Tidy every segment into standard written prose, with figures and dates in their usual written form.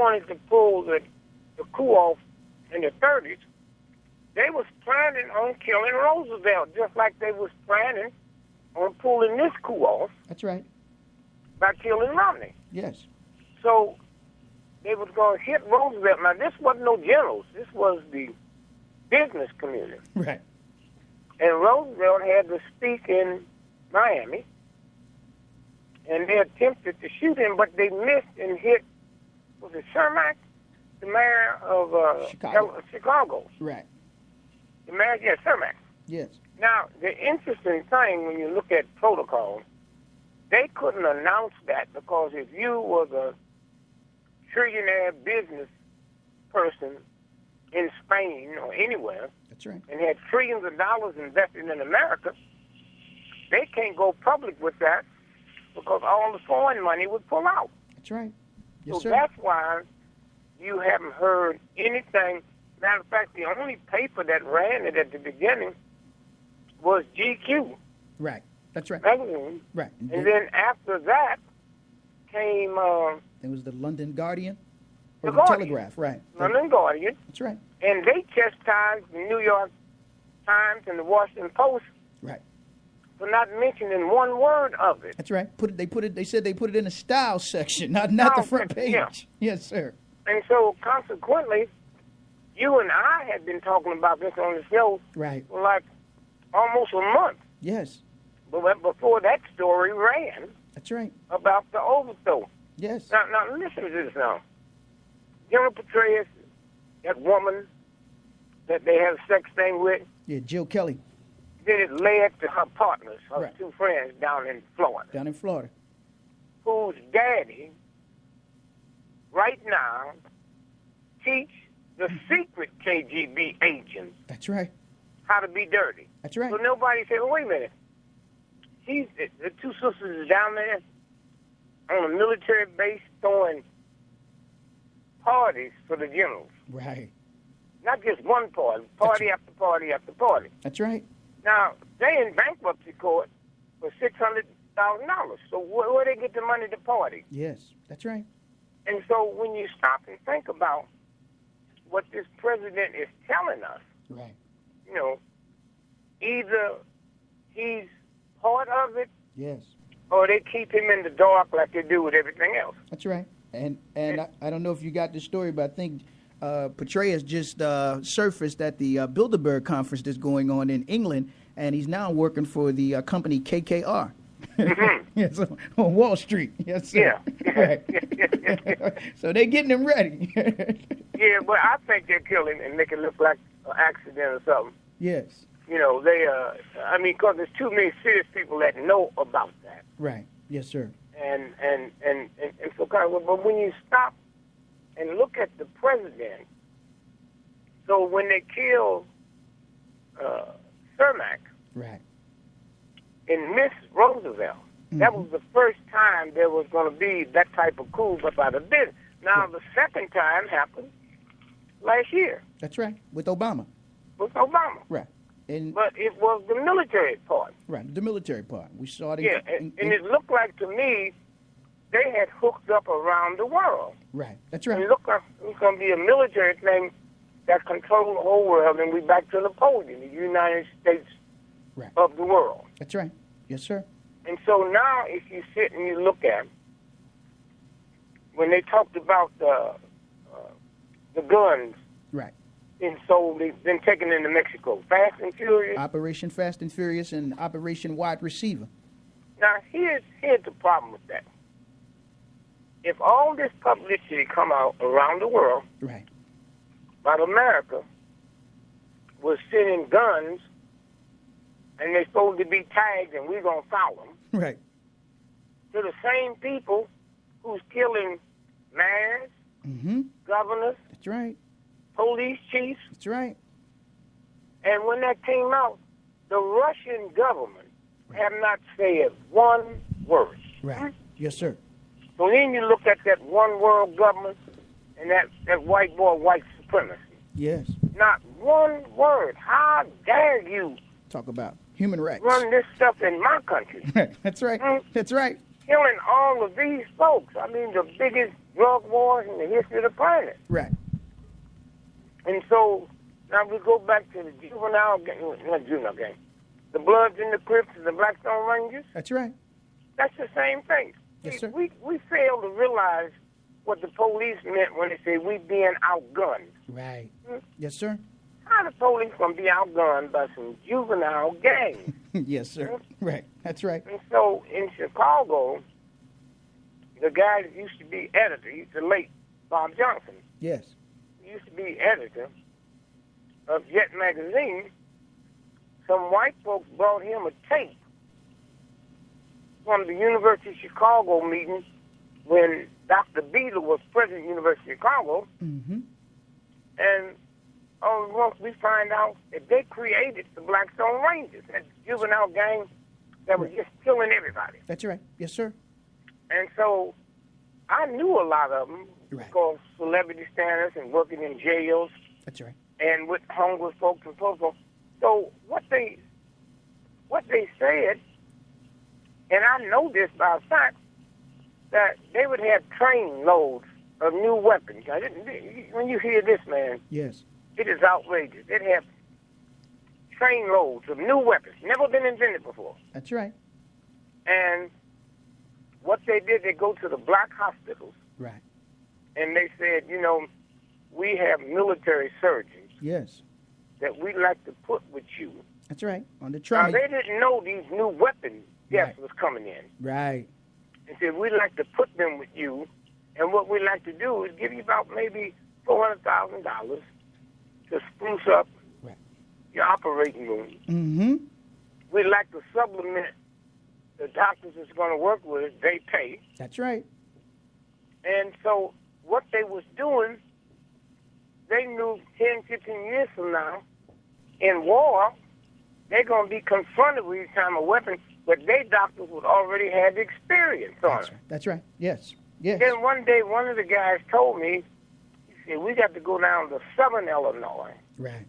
wanted to pull the coup off in the 30s, they was planning on killing Roosevelt, just like they was planning on pulling this coup off. That's right. By killing Romney. Yes. So they was going to hit Roosevelt. Now, this wasn't no generals. This was the business community. Right. And Roosevelt had to speak in Miami, and they attempted to shoot him, but they missed and hit, was it Cermak, the mayor of Chicago? Right. The mayor, yeah, Cermak. Yes. Now, the interesting thing when you look at protocol, they couldn't announce that because if you was a trillionaire business person in Spain or anywhere, that's right, and had trillions of dollars invested in America, they can't go public with that because all the foreign money would pull out. That's right. Yes, so sir. That's why you haven't heard anything. Matter of fact, the only paper that ran it at the beginning was GQ. Right. That's right. Magazine. Right. And then after that came... it was the London Guardian? Or the Guardian. Telegraph, right. London Guardian. That's right. And they chastised the New York Times and the Washington Post right. for not mentioning one word of it. That's right. They said they put it in the style section, not the front page. Yeah. Yes, sir. And so consequently, you and I had been talking about this on the show right. for like almost a month. Yes. But before that story ran. That's right. About the overthrow. Yes. Now listen to this now. General Petraeus, that woman that they had a sex thing with. Yeah, Jill Kelly. Then it led to her partners, her right. two friends down in Florida. Down in Florida. Whose daddy, right now, teach the secret KGB agents. That's right. How to be dirty. That's right. So nobody said, well, wait a minute. The two sisters is down there on a military base throwing parties for the generals. Right. Not just one party after party after party. That's right. Now, they in bankruptcy court for $600,000. So where they get the money to party? Yes, that's right. And so when you stop and think about what this president is telling us, right. You know, either he's part of it, yes, or they keep him in the dark like they do with everything else. That's right. And I don't know if you got this story, but I think Petraeus just surfaced at the Bilderberg conference that's going on in England, and he's now working for the company KKR. Mm-hmm. Yes, on Wall Street. Yes, sir. Yeah. Right. So they're getting him ready. Yeah, but I think they'll kill him and make it look like an accident or something. Yes. You know, because there's too many serious people that know about that. Right. Yes, sir. And so but when you stop and look at the president, so when they killed Cermak, right, and Miss Roosevelt, that was the first time there was going to be that type of coup by the business. Now the second time happened last year. That's right, with Obama. With Obama. Right. But it was the military part. Right, the military part. We saw it. And it looked like to me they had hooked up around the world. Right, that's right. It looked like it was going to be a military thing that controlled the whole world, and we back to Napoleon, the United States of the world. That's right. Yes, sir. And so now if you sit and you look at when they talked about the guns, right, and so they've been taken into Mexico, Fast and Furious, Operation Fast and Furious, and Operation Wide Receiver. Now here's the problem with that. If all this publicity come out around the world, right, about America was sending guns, and they're supposed to be tagged, and we're gonna follow them, right, to the same people who's killing mayors, governors, that's right, police chiefs. That's right. And when that came out, the Russian government have not said one word. Right. Yes, sir. So then you look at that one world government and that white boy white supremacy. Yes. Not one word. How dare you talk about human rights? Run this stuff in my country. That's right. That's right. killing all of these folks. I mean, the biggest drug wars in the history of the planet. Right. And so now we go back to the juvenile gang, not juvenile gang, the Bloods and the Crips and the Blackstone Rangers. That's right. That's the same thing. Yes, sir. We fail to realize what the police meant when they say we being outgunned. Right. Yes, sir. How the police gonna be outgunned by some juvenile gangs? Yes, sir. Right. That's right. And so in Chicago, the guy that used to be editor, he's the late Bob Johnson. Yes. He used to be editor of Jet magazine. Some white folks brought him a tape from the University of Chicago meeting when Dr. Beadle was president of the University of Chicago. Mm-hmm. And once we find out that they created the Blackstone Rangers, that juvenile gang that was just killing everybody. That's right. Yes, sir. And so I knew a lot of them Right. because celebrity status and working in jails That's right. and with homeless folks and so forth. So what they said, and I know this by fact, that they would have train loads of new weapons. When you hear this, man, Yes. it is outrageous. They'd have train loads of new weapons, never been invented before. That's right. And what they did, they go to the black hospitals, Right. and they said, we have military surgeons Yes. that we like to put with you. That's right. On the Now, trauma. they didn't know these new weapon deaths Right. was coming in. Right. They said, we like to put them with you, and what we like to do is give you about maybe $400,000 to spruce up Right. your operating room. Mm-hmm. We'd like to supplement the doctors that's going to work with us. They pay. That's right. And so what they was doing, they knew 10, 15 years from now, in war, they're going to be confronted with these kind of weapons, but they doctors would already have experience on That's it. right. That's right. Yes. Yes. Then one day, one of the guys told me, he said, we got to go down to southern Illinois, Right.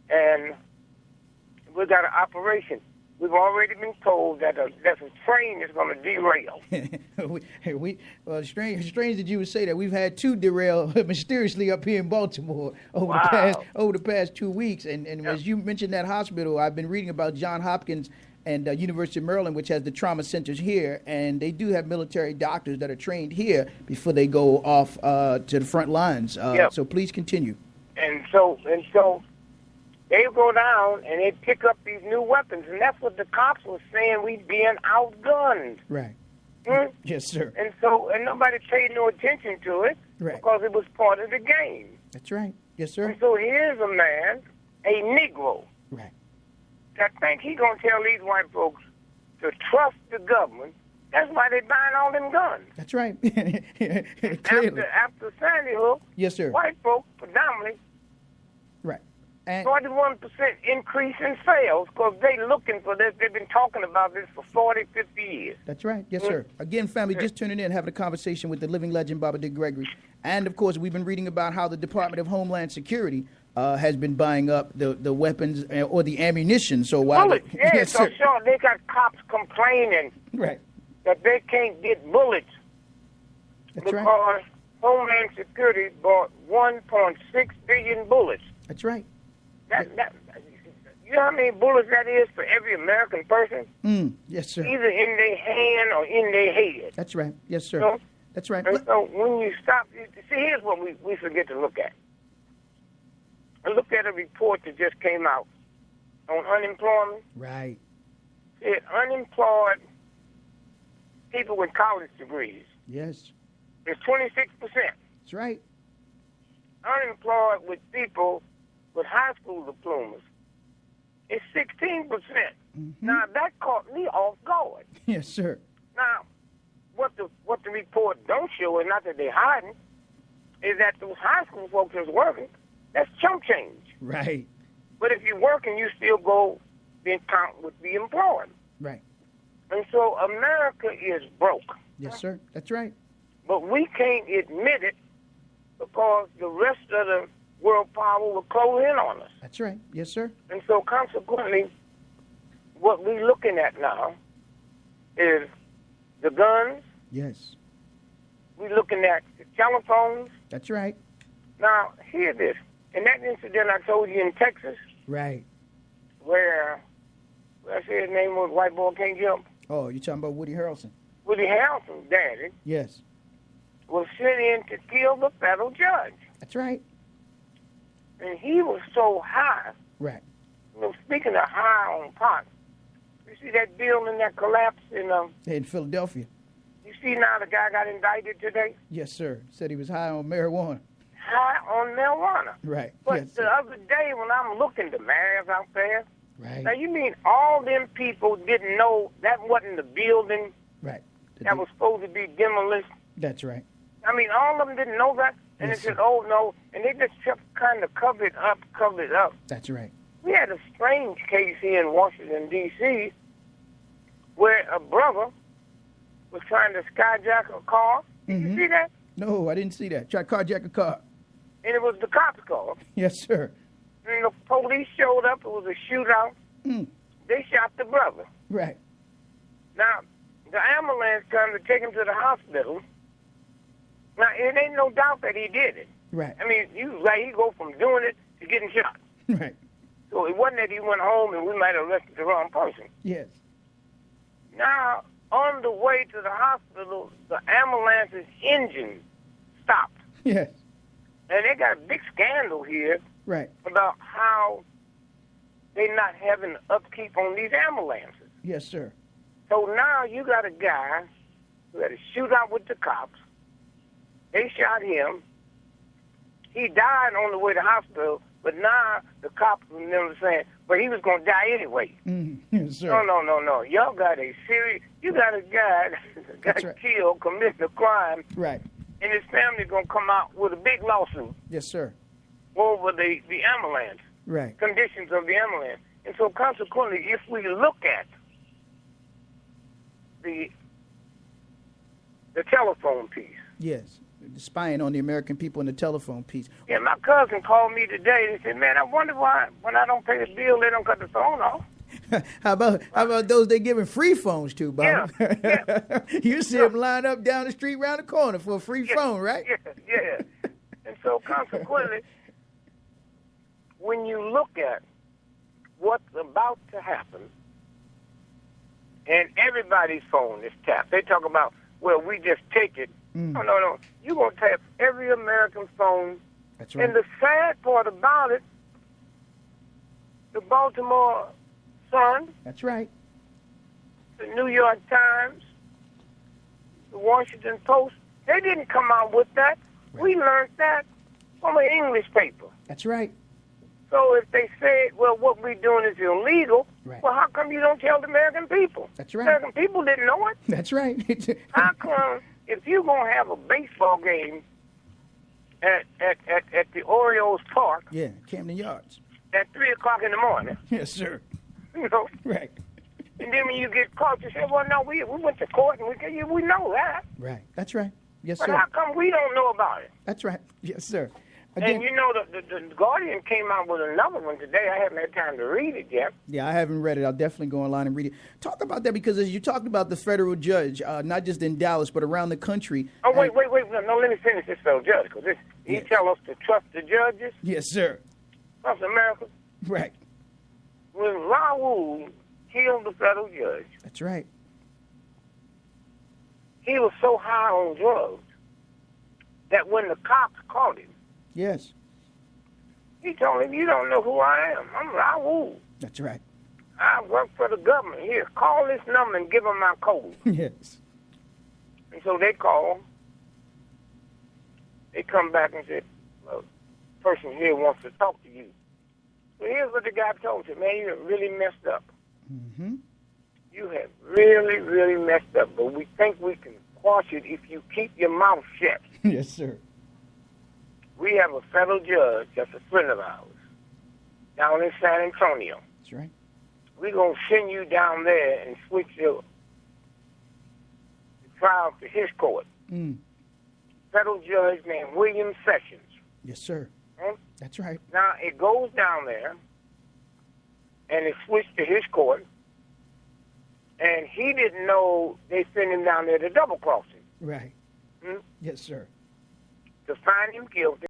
and we got an operation. We've already been told that a train is going to derail. Strange that you would say that. We've had two derail mysteriously up here in Baltimore over Wow. the past 2 weeks. And as you mentioned that hospital, I've been reading about Johns Hopkins and University of Maryland, which has the trauma centers here, and they do have military doctors that are trained here before they go off to the front lines. Yep. So please continue. And so they go down and they pick up these new weapons, and that's what the cops were saying. We being outgunned. Right. Hmm? Yes, sir. And nobody paid no attention to it Right. because it was part of the game. That's right. Yes, sir. And so here's a man, a Negro, Right. that think he gonna tell these white folks to trust the government. That's why they buying all them guns. That's right. Clearly. After Sandy Hook, Yes, sir. white folks predominantly Right. And 41% increase in sales because they looking for this. They've been talking about this for 40, 50 years. that's right. Yes, sir. Again, family, just tuning in, having a conversation with the living legend, Baba Dick Gregory. And, of course, we've been reading about how the Department of Homeland Security has been buying up the weapons or the ammunition. So while Bullets, yeah, yes, so sir. sure, they got cops complaining Right. that they can't get bullets That's because right. Homeland Security bought 1.6 billion bullets. That's right. You know how many bullets that is for every American person? Yes, sir. Either in their hand or in their head. That's right. Yes, sir. So- That's right. And so when you stop, see, here's what we forget to look at. I looked at a report that just came out on unemployment. Right. It unemployed people with college degrees Yes. is 26%. That's right. Unemployed with people with high school diplomas is 16%. Now, that caught me off guard. Yes, sir. Now, what the report don't show, is not that they're hiding, is that those high school folks that's working, that's chump change. Right. But if you're working, you still go then count with the employed. Right. And so America is broke. Yes, sir. That's right. But we can't admit it because the rest of the world power will close in on us. That's right. Yes, sir. And so consequently, what we're looking at now is the guns. Yes. We're looking at the telephones. That's right. Now, hear this. In that incident I told you in Texas, Right. where I said his name was White Boy Can't Jump. Oh, you're talking about Woody Harrelson? Woody Harrelson's daddy Yes. was sent in to kill the federal judge. That's right. And he was so high. Right. You know, speaking of high on pot, you see that building that collapsed In Philadelphia. you see now the guy got indicted today? Yes, sir. Said he was high on marijuana. High on marijuana. Right. But Yes, the sir. other day when I'm looking, the mayor's out there. Right. Now, you mean all them people didn't know that wasn't the building Right. that was supposed to be demolished? That's right. I mean, all of them didn't know that? And Yes, they said, sir. oh, no. And they just kept kind of covered up. That's right. We had a strange case here in Washington, D.C., where a brother was trying to skyjack a car. Did you see that? No, I didn't see that. Try to carjack a car. And it was the cops' car. Yes, sir. And the police showed up. It was a shootout. Mm. They shot the brother. Right. Now, the ambulance come to take him to the hospital. Now, it ain't no doubt that he did it. Right. I mean, you go from doing it to getting shot. Right. So it wasn't that he went home and we might have arrested the wrong person. Yes. Now, on the way to the hospital, the ambulance's engine stopped. Yes. And they got a big scandal here Right. about how they're not having upkeep on these ambulances. Yes, sir. So now you got a guy who had a shootout with the cops. They shot him. He died on the way to the hospital, but now the cops were saying, but he was going to die anyway. Yes, sir. No. Y'all got a serious, you got a guy that got right. killed, committing a crime, Right. and his family going to come out with a big lawsuit Yes, sir. over the ambulance, Right. conditions of the ambulance. And so consequently, if we look at the telephone piece. Yes. The spying on the American people and the telephone piece. Yeah, my cousin called me today and said, man, I wonder why when I don't pay the bill, they don't cut the phone off. How about those they giving free phones to, Bob? Yeah. You see them line up down the street around the corner for a free phone, right? Yeah. And so consequently, when you look at what's about to happen, and everybody's phone is tapped, they talk about, well, we just take it. No. You're going to tap every American phone. That's right. And the sad part about it, the Baltimore Sun, That's right. the New York Times, the Washington Post, they didn't come out with that. Right. We learned that from an English paper. That's right. So if they say, well, what we're doing is illegal, Right. well, how come you don't tell the American people? That's right. American people didn't know it. That's right. How come if you're going to have a baseball game at the Orioles Park Yeah, Camden Yards. at 3 o'clock in the morning, Yes, sir. you know, Right. and then when you get caught, you say, well, no, we went to court and we know that. Right. That's right. Yes, But sir. how come we don't know about it? That's right. Yes, sir. And Again, you know, the Guardian came out with another one today. I haven't had time to read it yet. yeah, I haven't read it. I'll definitely go online and read it. Talk about that because as you talked about the federal judge, not just in Dallas but around the country. Oh, wait. No, let me finish this federal judge, because he Yes. tell us to trust the judges, Yes, sir. trust America. Right. When Raul killed the federal judge, That's right. he was so high on drugs that when the cops caught him, Yes. he told him, you don't know who I am. I'm Raul. That's right. I work for the government. Here, call this number and give them my code. Yes. And so they call. They come back and say, well, the person here wants to talk to you. So here's what the guy told you, man, you have really messed up. Mm-hmm. You have really, really messed up, but we think we can quash it if you keep your mouth shut. Yes, sir. We have a federal judge that's a friend of ours down in San Antonio. That's right. We're going to send you down there and switch your trial to his court. Mm. Federal judge named William Sessions. Yes, sir. Hmm? That's right. Now, it goes down there, and it's switched to his court, and he didn't know they sent him down there to double cross him. Right. Yes, sir. To find him guilty.